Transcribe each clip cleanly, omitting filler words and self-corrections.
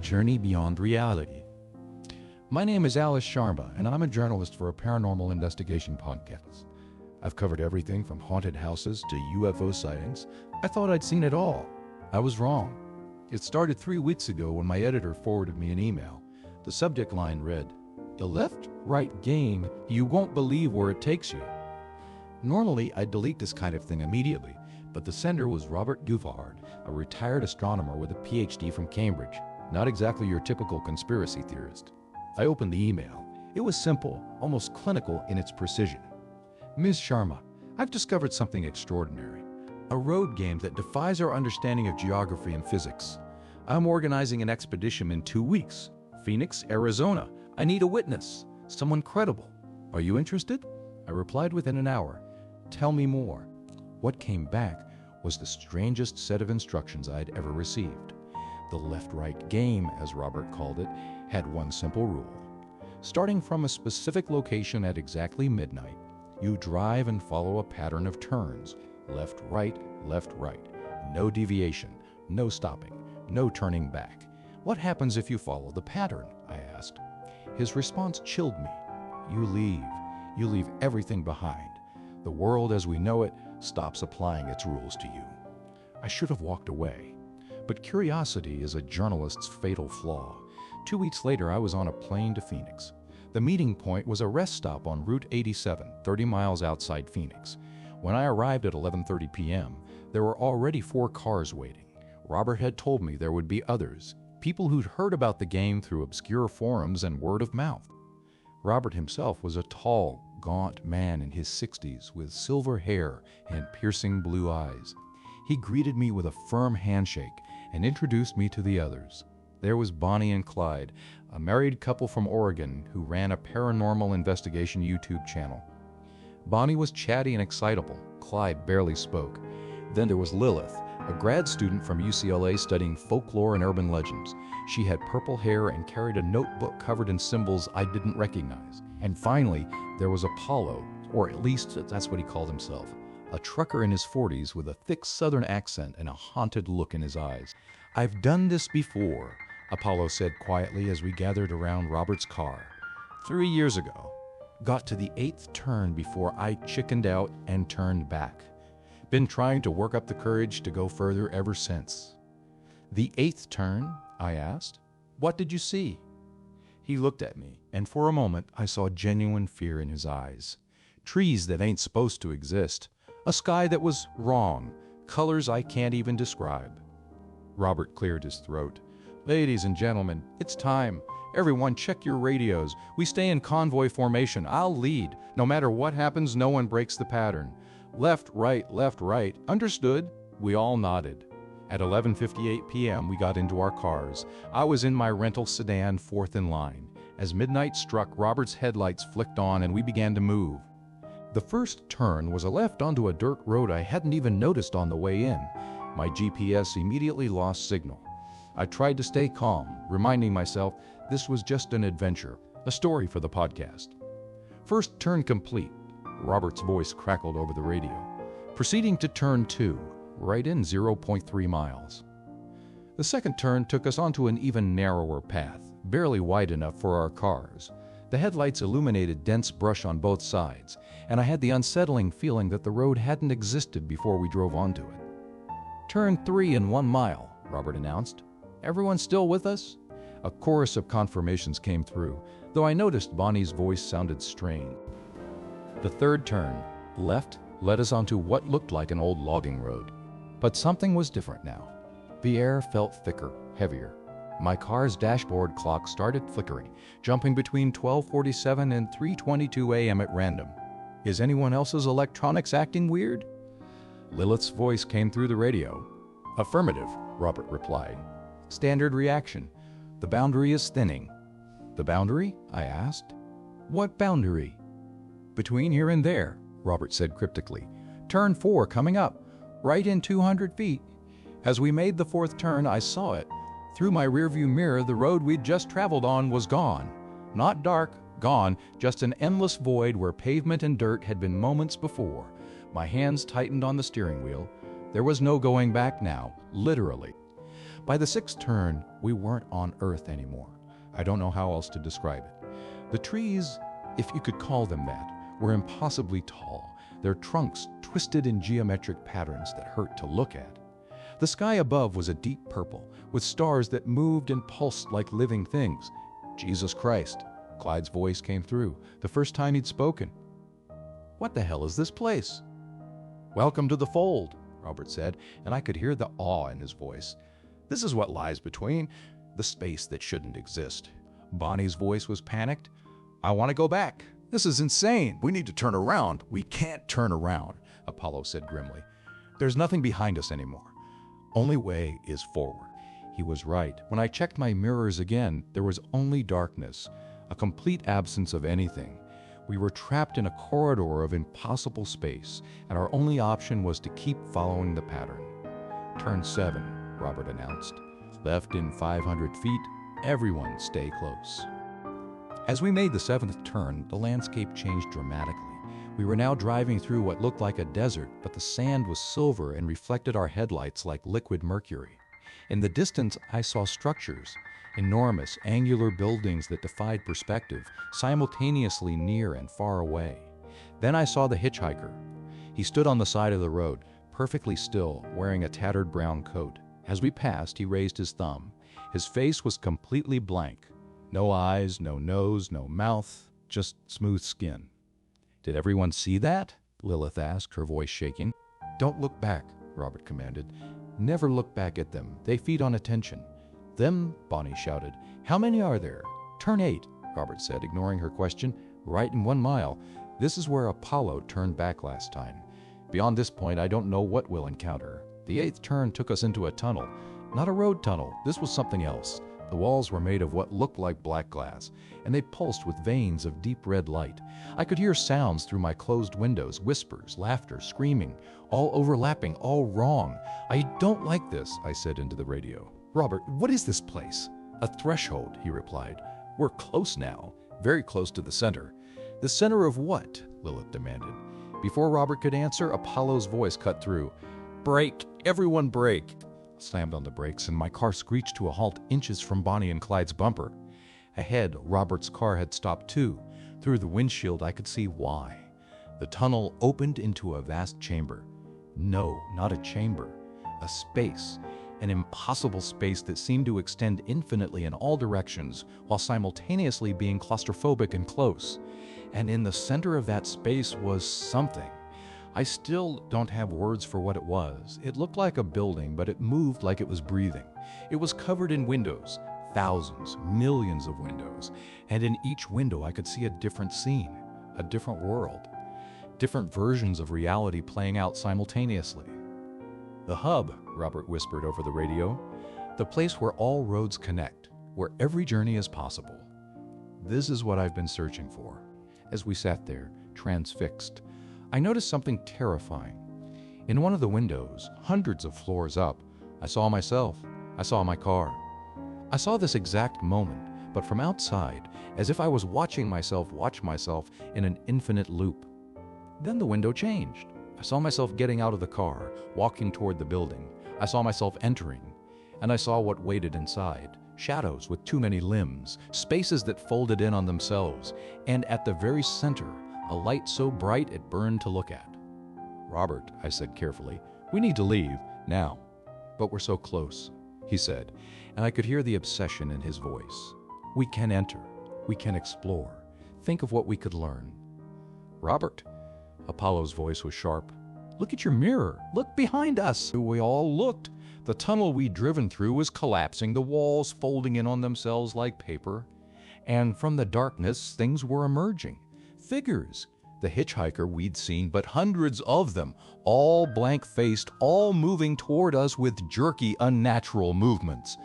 journey beyond reality. My name is Alice Sharma, and I'm a journalist for a paranormal investigation podcast. I've covered everything from haunted houses to UFO sightings. I thought I'd seen it all. I was wrong. It started 3 weeks ago when my editor forwarded me an email. The subject line read, "A left-right game, you won't believe where it takes you." Normally, I'd delete this kind of thing immediately, but the sender was Robert Gufahard, a retired astronomer with a PhD from Cambridge. Not exactly your typical conspiracy theorist. I opened the email. It was simple, almost clinical in its precision. "Ms. Sharma, I've discovered something extraordinary. A road game that defies our understanding of geography and physics. I'm organizing an expedition in 2 weeks. Phoenix, Arizona. I need a witness, someone credible. Are you interested?" I replied within an hour. "Tell me more." What came back was the strangest set of instructions I'd ever received. The left-right game, as Robert called it, had one simple rule. Starting from a specific location at exactly midnight, you drive and follow a pattern of turns. Left, right, left, right. No deviation, no stopping, no turning back. "What happens if you follow the pattern?" I asked. His response chilled me. "You leave. You leave everything behind. The world as we know it stops applying its rules to you." I should have walked away. But curiosity is a journalist's fatal flaw. 2 weeks later, I was on a plane to Phoenix. The meeting point was a rest stop on Route 87, 30 miles outside Phoenix. When I arrived at 11:30 p.m., there were already 4 cars waiting. Robert had told me there would be others, people who'd heard about the game through obscure forums and word of mouth. Robert himself was a tall, gaunt man in his 60s with silver hair and piercing blue eyes. He greeted me with a firm handshake and introduced me to the others. There was Bonnie and Clyde, a married couple from Oregon who ran a paranormal investigation YouTube channel. Bonnie was chatty and excitable. Clyde barely spoke. Then there was Lilith, a grad student from UCLA studying folklore and urban legends. She had purple hair and carried a notebook covered in symbols I didn't recognize. And finally, there was Apollo, or at least that's what he called himself, a trucker in his 40s with a thick southern accent and a haunted look in his eyes. "I've done this before," Apollo said quietly as we gathered around Robert's car. 3 years ago. Got to the 8th turn before I chickened out and turned back. Been trying to work up the courage to go further ever since." "The 8th turn?" I asked. "What did you see?" He looked at me, and for a moment I saw genuine fear in his eyes. Trees that ain't supposed to exist. A sky that was wrong. Colors I can't even describe. Robert cleared his throat. "Ladies and gentlemen, it's time. Everyone check your radios. We stay in convoy formation. I'll lead. No matter what happens, no one breaks the pattern. Left, right, left, right. Understood?" We all nodded. At 11:58 p.m., we got into our cars. I was in my rental sedan, 4th in line. As midnight struck, Robert's headlights flicked on and we began to move. The first turn was a left onto a dirt road I hadn't even noticed on the way in. My GPS immediately lost signal. I tried to stay calm, reminding myself this was just an adventure, a story for the podcast. "First turn complete," Robert's voice crackled over the radio. "Proceeding to turn 2, right in 0.3 miles. The second turn took us onto an even narrower path, barely wide enough for our cars. The headlights illuminated dense brush on both sides, and I had the unsettling feeling that the road hadn't existed before we drove onto it. "Turn 3 in 1 mile," Robert announced. "Everyone still with us?" A chorus of confirmations came through, though I noticed Bonnie's voice sounded strained. The third turn, left, led us onto what looked like an old logging road. But something was different now. The air felt thicker, heavier. My car's dashboard clock started flickering, jumping between 12:47 and 3:22 a.m. at random. "Is anyone else's electronics acting weird?" Lilith's voice came through the radio. "Affirmative," Robert replied. "Standard reaction. The boundary is thinning." "The boundary?" I asked. "What boundary?" "Between here and there," Robert said cryptically. "Turn 4 coming up, right in 200 feet. As we made the 4th turn, I saw it. Through my rearview mirror, the road we'd just traveled on was gone. Not dark, gone, just an endless void where pavement and dirt had been moments before. My hands tightened on the steering wheel. There was no going back now, literally. By the sixth turn, we weren't on Earth anymore. I don't know how else to describe it. The trees, if you could call them that, were impossibly tall, their trunks twisted in geometric patterns that hurt to look at. The sky above was a deep purple, with stars that moved and pulsed like living things. Jesus Christ, Clyde's voice came through, the first time he'd spoken. What the hell is this place? Welcome to the fold, Robert said, and I could hear the awe in his voice. This is what lies between the space that shouldn't exist. Bonnie's voice was panicked. I want to go back. This is insane. We need to turn around. We can't turn around, Apollo said grimly. There's nothing behind us anymore. Only way is forward. He was right. When I checked my mirrors again, there was only darkness, a complete absence of anything. We were trapped in a corridor of impossible space, and our only option was to keep following the pattern. Turn 7, Robert announced. Left in 500 feet, everyone stay close. As we made the 7th turn, the landscape changed dramatically. We were now driving through what looked like a desert, but the sand was silver and reflected our headlights like liquid mercury. In the distance, I saw structures, enormous, angular buildings that defied perspective, simultaneously near and far away. Then I saw the hitchhiker. He stood on the side of the road, perfectly still, wearing a tattered brown coat. As we passed, he raised his thumb. His face was completely blank. No eyes, no nose, no mouth, just smooth skin. Did everyone see that? Lilith asked, her voice shaking. Don't look back, Robert commanded. Never look back at them. They feed on attention. Them, Bonnie shouted. How many are there? Turn 8, Robert said, ignoring her question. Right in 1 mile. This is where Apollo turned back last time. Beyond this point, I don't know what we'll encounter. The 8th turn took us into a tunnel. Not a road tunnel. This was something else. The walls were made of what looked like black glass, and they pulsed with veins of deep red light. I could hear sounds through my closed windows, whispers, laughter, screaming, all overlapping, all wrong. I don't like this, I said into the radio. Robert, what is this place? A threshold, he replied. We're close now, very close to the center. The center of what? Lilith demanded. Before Robert could answer, Apollo's voice cut through. Brake! Everyone brake! I slammed on the brakes, and my car screeched to a halt inches from Bonnie and Clyde's bumper. Ahead, Robert's car had stopped too. Through the windshield, I could see why. The tunnel opened into a vast chamber. No, not a chamber. A space. An impossible space that seemed to extend infinitely in all directions, while simultaneously being claustrophobic and close. And in the center of that space was something. I still don't have words for what it was. It looked like a building, but it moved like it was breathing. It was covered in windows, thousands, millions of windows, and in each window I could see a different scene, a different world, different versions of reality playing out simultaneously. The hub, Robert whispered over the radio, the place where all roads connect, where every journey is possible. This is what I've been searching for. As we sat there, transfixed, I noticed something terrifying. In one of the windows, hundreds of floors up, I saw myself. I saw my car. I saw this exact moment, but from outside, as if I was watching myself watch myself in an infinite loop. Then the window changed. I saw myself getting out of the car, walking toward the building. I saw myself entering, and I saw what waited inside. Shadows with too many limbs, spaces that folded in on themselves, and at the very center, a light so bright it burned to look at. Robert, I said carefully, we need to leave, now. But we're so close, he said, and I could hear the obsession in his voice. We can enter. We can explore. Think of what we could learn. Robert, Apollo's voice was sharp. Look at your mirror. Look behind us. We all looked. The tunnel we'd driven through was collapsing, the walls folding in on themselves like paper. And from the darkness, things were emerging. Figures. The hitchhiker we'd seen, but hundreds of them, all blank-faced, all moving toward us with jerky, unnatural movements.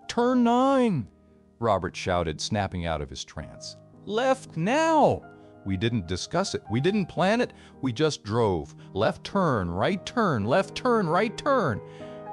Turn 9! Robert shouted, snapping out of his trance. Left now! We didn't discuss it. We didn't plan it. We just drove. Left turn, right turn, left turn, right turn.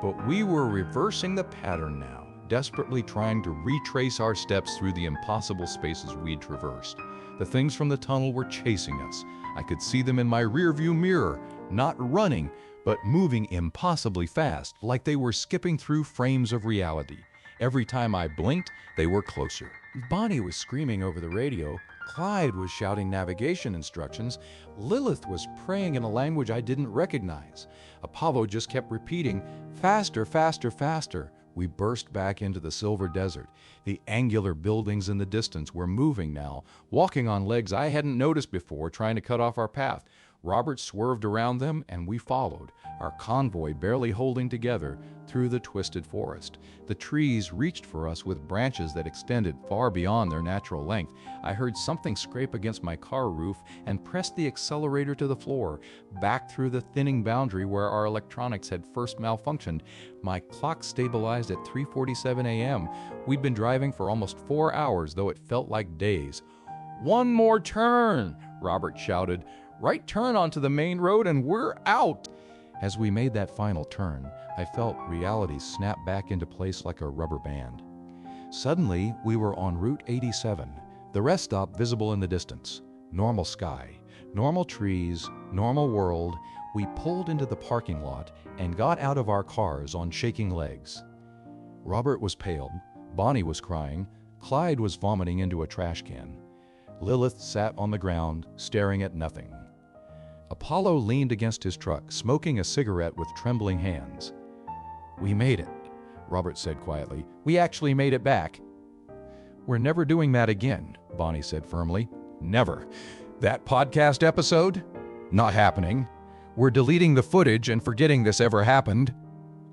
But we were reversing the pattern now, desperately trying to retrace our steps through the impossible spaces we'd traversed. The things from the tunnel were chasing us. I could see them in my rearview mirror, not running, but moving impossibly fast, like they were skipping through frames of reality. Every time I blinked, they were closer. Bonnie was screaming over the radio. Clyde was shouting navigation instructions. Lilith was praying in a language I didn't recognize. Apollo just kept repeating, "Faster, faster, faster." We burst back into the silver desert. The angular buildings in the distance were moving now, walking on legs I hadn't noticed before, trying to cut off our path. Robert swerved around them, and we followed, our convoy barely holding together through the twisted forest. The trees reached for us with branches that extended far beyond their natural length. I heard something scrape against my car roof and pressed the accelerator to the floor, back through the thinning boundary where our electronics had first malfunctioned. My clock stabilized at 3:47 a.m. We'd been driving for almost 4 hours, though it felt like days. "One more turn," Robert shouted. "Right turn onto the main road and we're out." As we made that final turn, I felt reality snap back into place like a rubber band. Suddenly, we were on Route 87, the rest stop visible in the distance. Normal sky, normal trees, normal world. We pulled into the parking lot and got out of our cars on shaking legs. Robert was pale, Bonnie was crying, Clyde was vomiting into a trash can. Lilith sat on the ground, staring at nothing. Apollo leaned against his truck, smoking a cigarette with trembling hands. "We made it," Robert said quietly. "We actually made it back." "We're never doing that again," Bonnie said firmly. "Never. That podcast episode? Not happening. We're deleting the footage and forgetting this ever happened."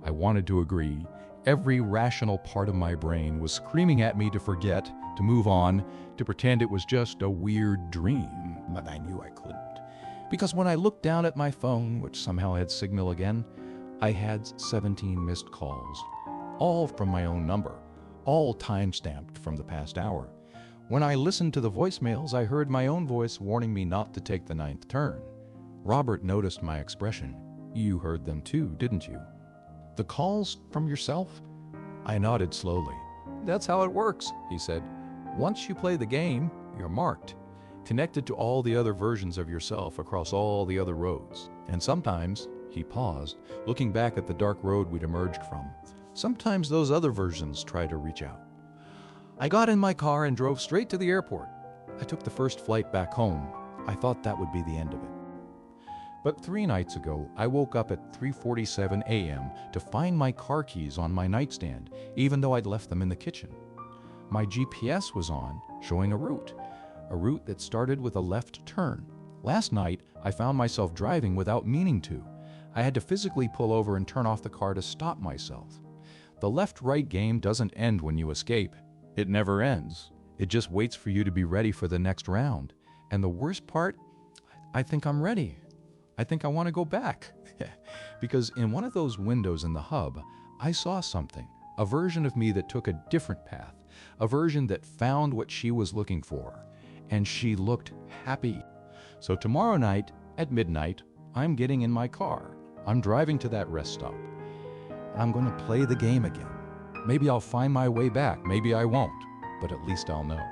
I wanted to agree. Every rational part of my brain was screaming at me to forget, to move on, to pretend it was just a weird dream, but I knew I couldn't. Because when I looked down at my phone, which somehow had signal again, I had 17 missed calls, all from my own number, all time-stamped from the past hour. When I listened to the voicemails, I heard my own voice warning me not to take the 9th turn. Robert noticed my expression. "You heard them too, didn't you?" "The calls from yourself?" I nodded slowly. "That's how it works," he said. "Once you play the game, you're marked, connected to all the other versions of yourself across all the other roads. And sometimes," he paused, looking back at the dark road we'd emerged from, "sometimes those other versions try to reach out." I got in my car and drove straight to the airport. I took the first flight back home. I thought that would be the end of it. But 3 nights ago, I woke up at 3:47 a.m. to find my car keys on my nightstand, even though I'd left them in the kitchen. My GPS was on, showing a route that started with a left turn. Last night, I found myself driving without meaning to. I had to physically pull over and turn off the car to stop myself. The left-right game doesn't end when you escape. It never ends. It just waits for you to be ready for the next round. And the worst part, I think I'm ready. I think I want to go back. Because in one of those windows in the hub, I saw something, a version of me that took a different path, a version that found what she was looking for. And she looked happy. So tomorrow night, at midnight, I'm getting in my car. I'm driving to that rest stop. And I'm going to play the game again. Maybe I'll find my way back. Maybe I won't. But at least I'll know.